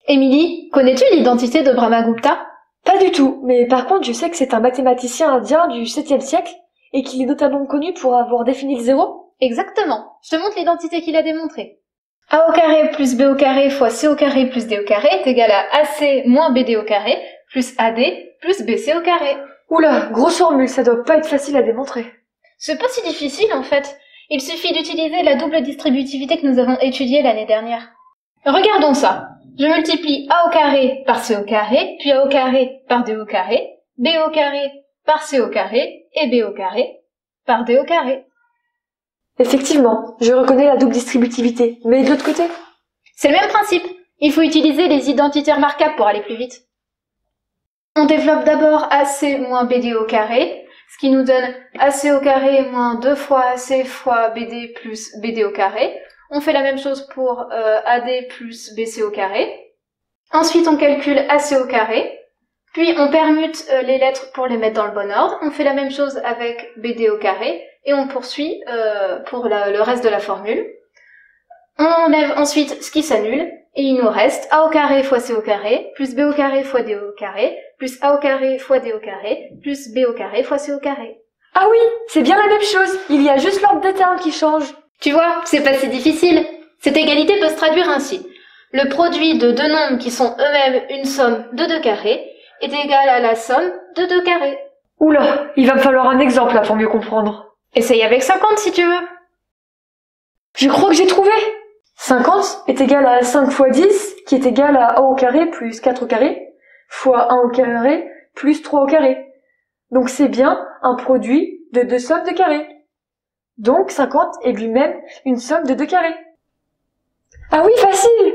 Émilie, connais-tu l'identité de Brahmagupta? Pas du tout, mais par contre je sais que c'est un mathématicien indien du 7e siècle et qu'il est notamment connu pour avoir défini le zéro. Exactement. Je te montre l'identité qu'il a démontrée. A au carré plus b au carré fois c au carré plus d au carré est égal à ac moins bd au carré plus ad plus bc au carré. Oula, grosse formule, ça doit pas être facile à démontrer. C'est pas si difficile en fait. Il suffit d'utiliser la double distributivité que nous avons étudiée l'année dernière. Regardons ça. Je multiplie a au carré par c au carré, puis a au carré par d au carré, b au carré par c au carré et b au carré par d au carré. Effectivement, je reconnais la double distributivité, mais de l'autre côté? C'est le même principe. Il faut utiliser les identités remarquables pour aller plus vite. On développe d'abord AC moins BD au carré, ce qui nous donne AC au carré moins 2 fois AC fois BD plus BD au carré. On fait la même chose pour AD plus BC au carré. Ensuite, on calcule AC au carré. Puis, on permute les lettres pour les mettre dans le bon ordre. On fait la même chose avec BD au carré. Et on poursuit pour le reste de la formule. On enlève ensuite ce qui s'annule. Et il nous reste A au carré fois C au carré, plus B au carré fois D au carré, plus A au carré fois D au carré, plus B au carré fois C au carré. Ah oui, c'est bien la même chose. Il y a juste l'ordre des termes qui change. Tu vois, c'est pas si difficile. Cette égalité peut se traduire ainsi. Le produit de deux nombres qui sont eux-mêmes une somme de 2 carrés est égal à la somme de 2 carrés. Oula, il va me falloir un exemple là pour mieux comprendre. Essaye avec 50 si tu veux. Je crois que j'ai trouvé. 50 est égal à 5 fois 10, qui est égal à a au carré plus 4 au carré, fois 1 au carré plus 3 au carré. Donc c'est bien un produit de deux sommes de carrés. Donc 50 est lui-même une somme de 2 carrés. Ah oui, facile!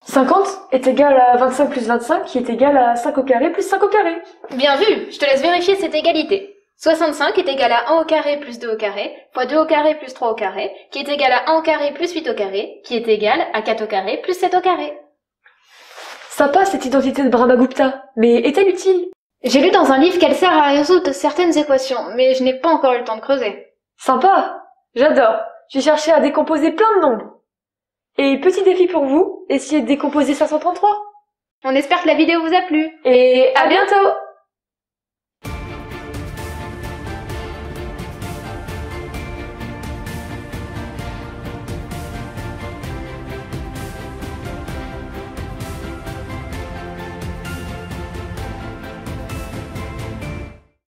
50 est égal à 25 plus 25, qui est égal à 5 au carré plus 5 au carré. Bien vu, je te laisse vérifier cette égalité. 65 est égal à 1 au carré plus 2 au carré, fois 2 au carré plus 3 au carré, qui est égal à 1 au carré plus 8 au carré, qui est égal à 4 au carré plus 7 au carré. Sympa cette identité de Brahmagupta, mais est-elle utile? J'ai lu dans un livre qu'elle sert à résoudre certaines équations, mais je n'ai pas encore eu le temps de creuser. Sympa! J'adore! J'ai cherché à décomposer plein de nombres. Et petit défi pour vous, essayez de décomposer 533. On espère que la vidéo vous a plu. Et à bientôt!